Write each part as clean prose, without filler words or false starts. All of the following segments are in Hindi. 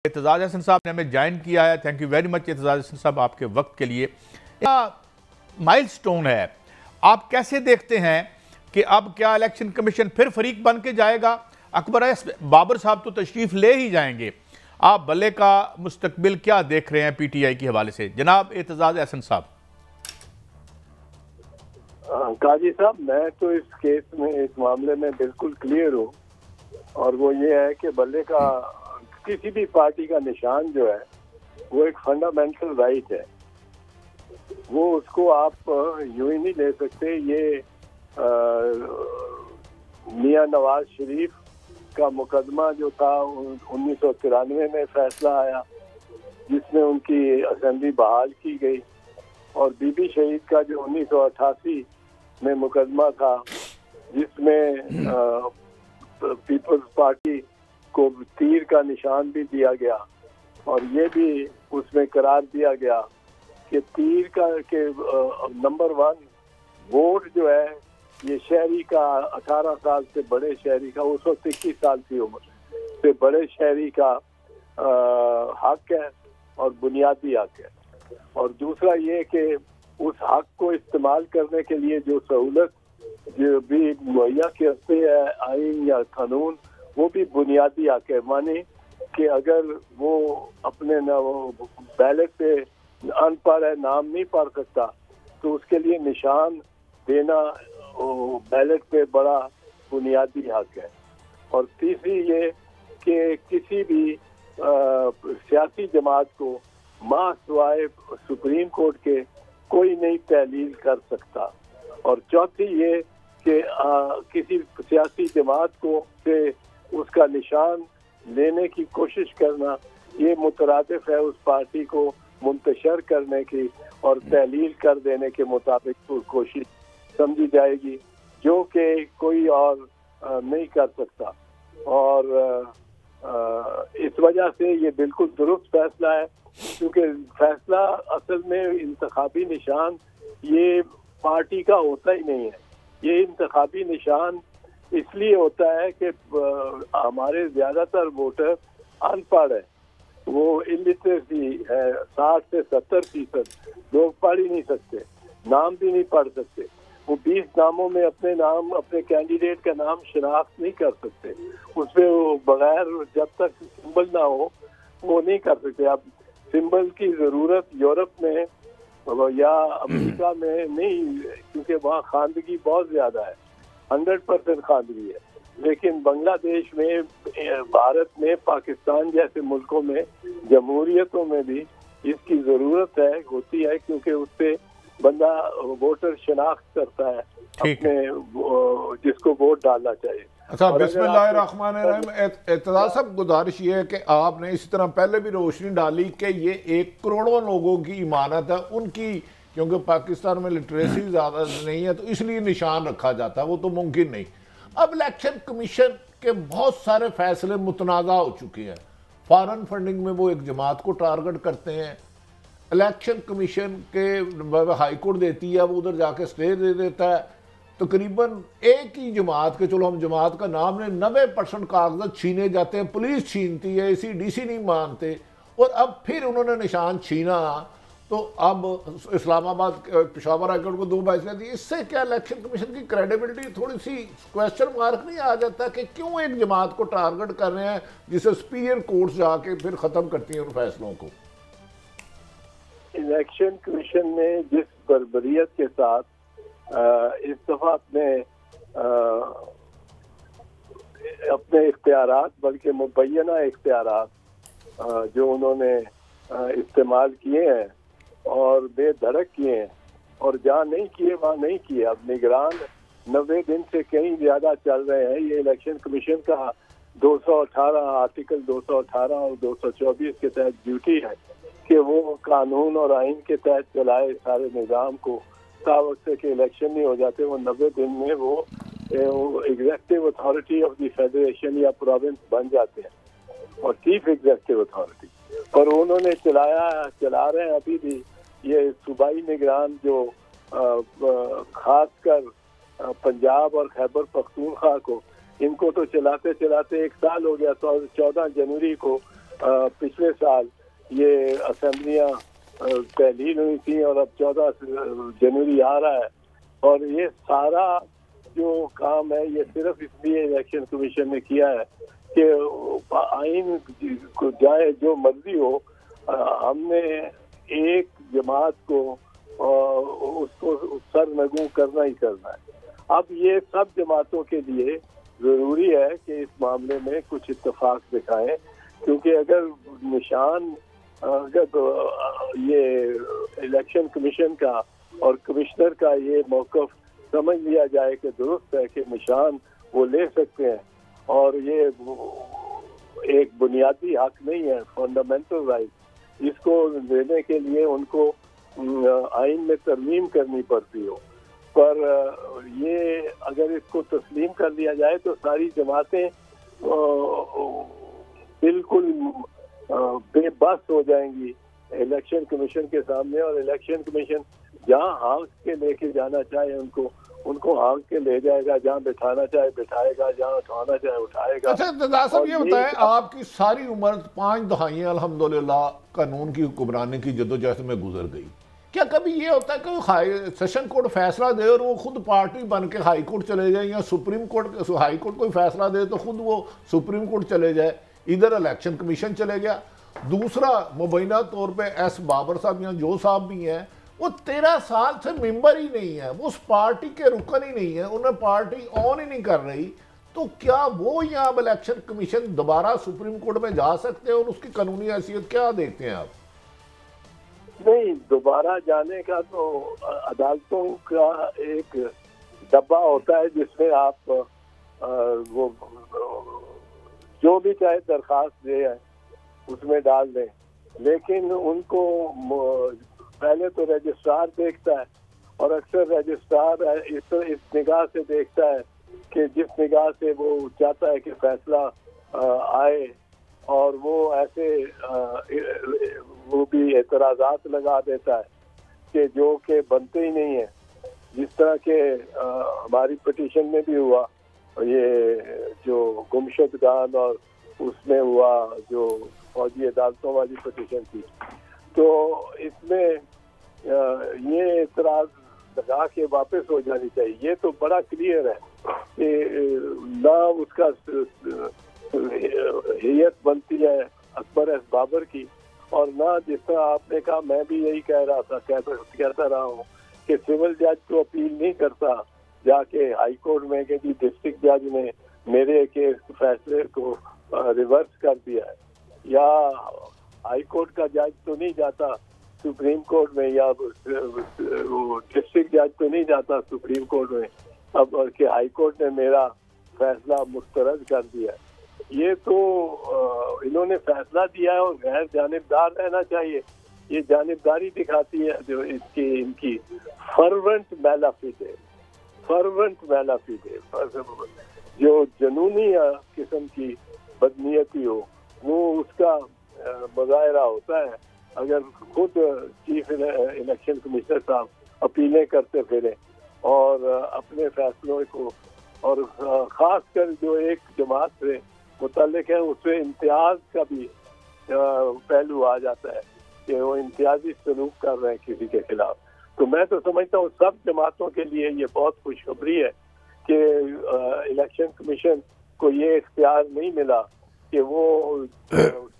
एतजाज हसन साहब ने हमें ज्वाइन किया है। Thank you very much Aitzaz Ahsan साहब आपके वक्त के लिए। माइलस्टोन है, आप कैसे देखते हैं कि अब क्या इलेक्शन कमीशन फिर फरीक बन के जाएगा? अकबर बाबर साहब तो तशरीफ ले ही जाएंगे, आप बल्ले का मुस्तकबिल क्या देख रहे हैं पीटीआई के हवाले से, जनाब एतजाज हसन साहब? काजी साहब, मैं तो इस केस में, इस मामले में बिल्कुल क्लियर हूँ, और वो ये है कि बल्ले का किसी भी पार्टी का निशान जो है वो एक फंडामेंटल राइट है, वो उसको आप यूं ही नहीं ले सकते। ये मियां नवाज शरीफ का मुकदमा जो था 1993 में फैसला आया जिसमें उनकी असेंबली बहाल की गई, और बीबी शहीद का जो 1988 में मुकदमा था जिसमें पीपल्स पार्टी को तीर का निशान भी दिया गया, और ये भी उसमें करार दिया गया कि तीर का के नंबर 1 वोट जो है ये शहरी का 18 साल से बड़े शहरी का, उस वक्त 21 साल की उम्र से बड़े शहरी का हक है और बुनियादी हक है। और दूसरा ये कि उस हक को इस्तेमाल करने के लिए जो सहूलत जो भी मुहैया करते हैं आइन या कानून, वो भी बुनियादी हक है। माने कि अगर वो अपने बैलेट पे अनपढ़ है, नाम नहीं पढ़ सकता, तो उसके लिए निशान देना बैलेट पे बड़ा बुनियादी हक है। और तीसरी ये कि किसी भी सियासी जमात को सिवाय सुप्रीम कोर्ट के कोई नई तहलील कर सकता। और चौथी ये कि किसी सियासी जमात को से उसका निशान लेने की कोशिश करना, ये मुतरादिफ है उस पार्टी को मुंतशर करने की और तहलील कर देने के मुताबिक कोशिश समझी जाएगी, जो कि कोई और नहीं कर सकता। और इस वजह से ये बिल्कुल दुरुस्त फैसला है, क्योंकि फैसला असल में इंतखाबी निशान ये पार्टी का होता ही नहीं है। ये इंतखाबी निशान इसलिए होता है कि हमारे ज्यादातर वोटर अनपढ़ है, वो इलिटरेसी है, 60 से 70% लोग पढ़ ही नहीं सकते, नाम भी नहीं पढ़ सकते। वो 20 नामों में अपने नाम, अपने कैंडिडेट का नाम शिनाख्त नहीं कर सकते, उसमें वो बगैर जब तक सिंबल ना हो वो नहीं कर सकते। अब सिंबल की जरूरत यूरोप में या अमेरिका में नहीं, क्योंकि वहाँ खानदगी बहुत ज्यादा है, 100% खानदगी है। लेकिन बांग्लादेश में, भारत में, पाकिस्तान जैसे मुल्कों में, जमहूरियतों में भी इसकी जरूरत है, होती है, क्योंकि उससे बंदा वोटर शिनाख्त करता है अपने जिसको वोट डालना चाहिए। अच्छा, बिस्मिल्लाहिर्रहमानिर्रहीम। एतजाज साहब, गुजारिश ये है कि आपने इसी तरह पहले भी रोशनी डाली कि ये 1 करोड़ों लोगों की इमानत है उनकी, क्योंकि पाकिस्तान में लिटरेसी ज़्यादा नहीं है तो इसलिए निशान रखा जाता है, वो तो मुमकिन नहीं। अब इलेक्शन कमीशन के बहुत सारे फैसले मुतनाज़ा हो चुके हैं। फॉरेन फंडिंग में वो एक जमात को टारगेट करते हैं, इलेक्शन कमीशन के हाई कोर्ट देती है, वो उधर जाके स्टे दे देता है। तकरीबन एक ही जमात के, चलो हम जमात का नाम लें, 90% कागजात छीने जाते हैं, पुलिस छीनती है, इसी डीसी नहीं मानते, और अब फिर उन्होंने निशान छीना, तो अब इस्लामाबाद पेशावर हाईकोर्ट को 2 फैसले दिए। इससे क्या इलेक्शन कमीशन की क्रेडिबिलिटी थोड़ी सी क्वेश्चन मार्क नहीं आ जाता कि क्यों एक जमात को टारगेट कर रहे हैं जिसे सुपीरियर कोर्ट जाके फिर ख़त्म करती हैं उन फैसलों को? इलेक्शन कमीशन ने जिस बर्बरियत के साथ इस दफा अपने इख्तियारात, बल्कि मुबैना इख्तियारात जो उन्होंने इस्तेमाल किए हैं और बेधड़क किए हैं, और जहाँ नहीं किए वहाँ नहीं किए। अब निगरान 90 दिन से कहीं ज्यादा चल रहे हैं। ये इलेक्शन कमीशन का 218 आर्टिकल 218 और 224 के तहत ड्यूटी है कि वो कानून और आइन के तहत चलाए सारे निज़ाम को, वक्त के इलेक्शन नहीं हो जाते, वो 90 दिन में वो executive authority of the federation या प्रोविंस बन जाते हैं और चीफ एग्जेक्टिव अथॉरिटी। पर उन्होंने चला रहे हैं अभी भी ये सूबाई निगरान जो खासकर पंजाब और खैबर पख्तूनख्वा को, इनको तो चलाते चलाते 1 साल हो गया। तो 14 जनवरी को पिछले साल ये असेंबलियां तहलील हुई थी और अब 14 जनवरी आ रहा है, और ये सारा जो काम है ये सिर्फ इसलिए इलेक्शन कमीशन ने किया है कि आइन को जाए जो मर्जी हो, हमने एक जमात को उसको सरनगू करना ही करना है। अब ये सब जमातों के लिए ज़रूरी है कि इस मामले में कुछ इत्तेफाक दिखाएं, क्योंकि अगर निशान अगर ये इलेक्शन कमीशन का और कमिश्नर का ये मौक़िफ़ समझ लिया जाए कि दुरुस्त है कि निशान वो ले सकते हैं और ये एक बुनियादी हक नहीं है, फंडामेंटल राइट, इसको देने के लिए उनको आइन में तरमीम करनी पड़ती हो, पर ये अगर इसको तस्लीम कर लिया जाए तो सारी जमातें बिल्कुल बेबस हो जाएंगी इलेक्शन कमीशन के सामने, और इलेक्शन कमीशन जहाँ हाँक के लेके जाना चाहे उनको हाँक के ले जाएगा, जहाँ बिठाना चाहे बिठाएगा, जहाँ उठाना चाहे उठाएगा। अच्छा इंतज़ार साहब, ये बताएं, आपकी सारी उम्र 5 दहाइयाँ अल्हम्दुलिल्लाह कानून की हुक्मरानी की जद्दोजहद में गुजर गई, क्या कभी ये होता है कि सेशन कोर्ट फैसला दे और वो खुद पार्टी बन के हाई कोर्ट चले जाए, या सुप्रीम कोर्ट हाई कोर्ट कोई फैसला दे तो खुद वो सुप्रीम कोर्ट चले जाए, इधर इलेक्शन कमीशन चले गया, दूसरा मुबैना तौर पे एस बाबर साहब या जो साहब भी हैं वो 13 साल से मेंबर ही नहीं है, वो उस पार्टी के रुकन ही नहीं है, उन्हें पार्टी ऑन ही नहीं कर रही, तो क्या वो यहाँ अब इलेक्शन कमीशन दोबारा सुप्रीम कोर्ट में जा सकते हैं और उसकी कानूनी हैसियत क्या देखते हैं आप? नहीं, दोबारा जाने का तो अदालतों का एक डब्बा होता है जिसमें आप वो जो भी चाहे दरखास्त दे उसमें डाल दें, लेकिन उनको पहले तो रजिस्ट्रार देखता है, और अक्सर रजिस्ट्रार इस निगाह से देखता है कि जिस निगाह से वो चाहता है कि फैसला आए, और वो ऐसे वो भी एतराज़ात लगा देता है कि जो के बनते ही नहीं है, जिस तरह के हमारी पिटीशन में भी हुआ, ये जो गुमशुदगान और उसमें हुआ जो फौजी अदालतों वाली पिटीशन थी, तो इसमें ये एतराज़ लगा के वापस हो जानी चाहिए। ये तो बड़ा क्लियर है कि ना उसका हैयत बनती है अकबर एस बाबर की, और ना जिस तरह आपने कहा, मैं भी यही कह रहा था, कहता रहा हूँ कि सिविल जज तो अपील नहीं करता जाके हाई कोर्ट में कि डिस्ट्रिक्ट जज ने मेरे के फैसले को रिवर्स कर दिया है, या हाई कोर्ट का जज तो नहीं जाता सुप्रीम कोर्ट में, या डिस्ट्रिक्ट जज तो नहीं जाता सुप्रीम कोर्ट में अब कि हाई कोर्ट ने मेरा फैसला मुस्तरद कर दिया है। ये तो इन्होंने फैसला दिया है और गैर जानिबदार रहना चाहिए, ये जानिबदारी दिखाती है जो इनकी फर्वेंट मैलाफिडे जो जनूनी किस्म की बदनीयती हो, वो उसका मुजाहरा होता है अगर खुद चीफ इलेक्शन कमिश्नर साहब अपीलें करते फिरे और अपने फैसलों को, और ख़ास कर जो एक जमात से मुतल्लिक है उसमें इम्तियाज़ का भी पहलू आ जाता है कि वो इम्तियाजी सलूक कर रहे हैं किसी के खिलाफ। तो मैं तो समझता हूँ सब जमातों के लिए ये बहुत खुशखबरी है कि इलेक्शन कमीशन को ये इख्तियार नहीं मिला कि वो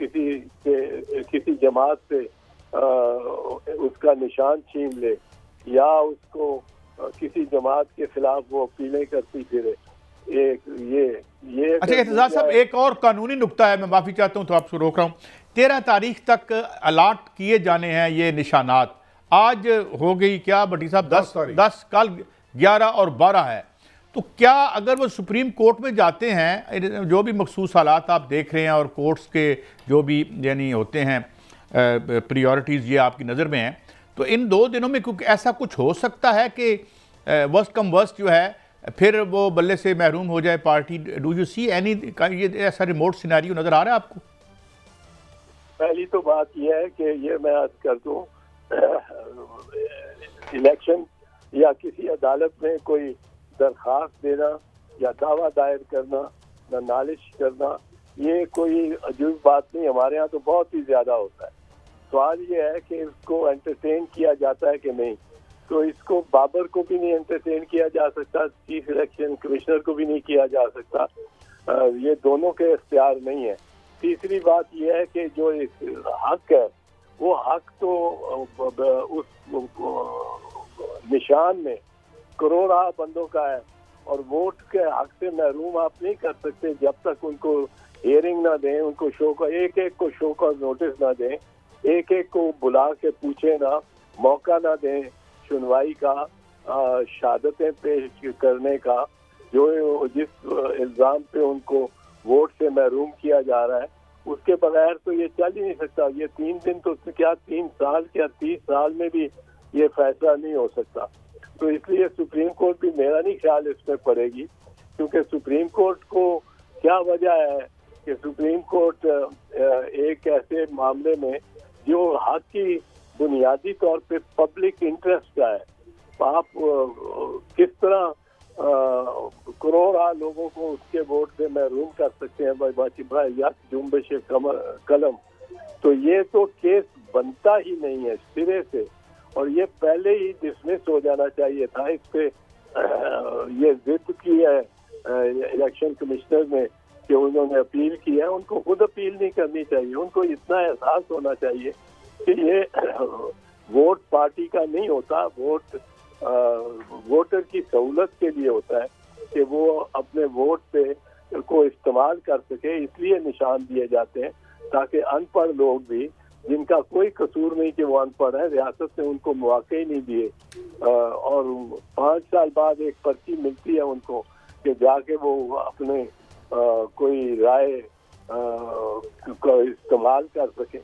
किसी जमात से उसका निशान छीन ले, या उसको किसी जमात के खिलाफ वो अपीलें करती फिरे। ये अच्छा एतजाज साहब, एक और कानूनी नुक्ता है, मैं माफ़ी चाहता हूँ तो आपको रोक रहा हूँ। 13 तारीख तक अलाट किए जाने हैं ये निशानात, आज हो गई क्या भट्टी साहब 10, कल 11 और 12 है, तो क्या अगर वो सुप्रीम कोर्ट में जाते हैं, जो भी मखसूस हालात आप देख रहे हैं और कोर्ट्स के जो भी यानी होते हैं प्रायोरिटीज़ ये आपकी नज़र में हैं, तो इन 2 दिनों में क्योंकि ऐसा कुछ हो सकता है कि वर्स्ट कम वर्स्ट जो है फिर वो बल्ले से महरूम हो जाए party? Do you see any ये ऐसा रिमोट सिनेरियो नज़र आ रहा है आपको? पहली तो बात यह है कि ये मैं अर्ज कर दूं, इलेक्शन या किसी अदालत में कोई दरख्वास्त देना या दावा दायर करना, नालिश करना, ये कोई अजूब बात नहीं, हमारे यहाँ तो बहुत ही ज्यादा होता है। सवाल ये है कि इसको एंटरटेन किया जाता है कि नहीं। तो इसको बाबर को भी नहीं एंटरटेन किया जा सकता, चीफ इलेक्शन कमिश्नर को भी नहीं किया जा सकता, ये दोनों के इख्तियार नहीं है। तीसरी बात यह है कि जो हक है वो हक तो उस निशान में करोड़ों बंदों का है, और वोट के हक से महरूम आप नहीं कर सकते जब तक उनको हियरिंग ना दें, उनको शो का एक को शो का नोटिस ना दें, एक को बुला के पूछे ना, मौका ना दें सुनवाई का, शहादतें पेश करने का, जो जिस इल्ज़ाम पे उनको वोट से महरूम किया जा रहा है, उसके बगैर तो ये चल ही नहीं सकता। ये 3 दिन तो क्या 3 साल क्या 30 साल में भी ये फैसला नहीं हो सकता। तो इसलिए सुप्रीम कोर्ट भी मेरा नहीं ख्याल इसमें पड़ेगी, क्योंकि सुप्रीम कोर्ट को क्या वजह है कि सुप्रीम कोर्ट एक ऐसे मामले में जो हक की बुनियादी तौर पे पब्लिक इंटरेस्ट का है, आप किस तरह करोड़ों लोगों को उसके वोट से महरूम कर सकते हैं भाई जुम्बिश कलम। तो ये तो केस बनता ही नहीं है सिरे से, और ये पहले ही डिसमिस हो जाना चाहिए था। इस पे ये जिद की है इलेक्शन कमिश्नर ने कि उन्होंने अपील की है, उनको खुद अपील नहीं करनी चाहिए। उनको इतना एहसास होना चाहिए कि ये वोट पार्टी का नहीं होता, वोट वोटर की सहूलत के लिए होता है कि वो अपने वोट पे को इस्तेमाल कर सके। इसलिए निशान दिए जाते हैं ताकि अनपढ़ लोग भी, जिनका कोई कसूर नहीं कि वो अनपढ़ है, रियासत ने उनको मौके ही नहीं दिए, और 5 साल बाद एक पर्ची मिलती है उनको कि जाके वो अपने कोई राय का इस्तेमाल कर सके।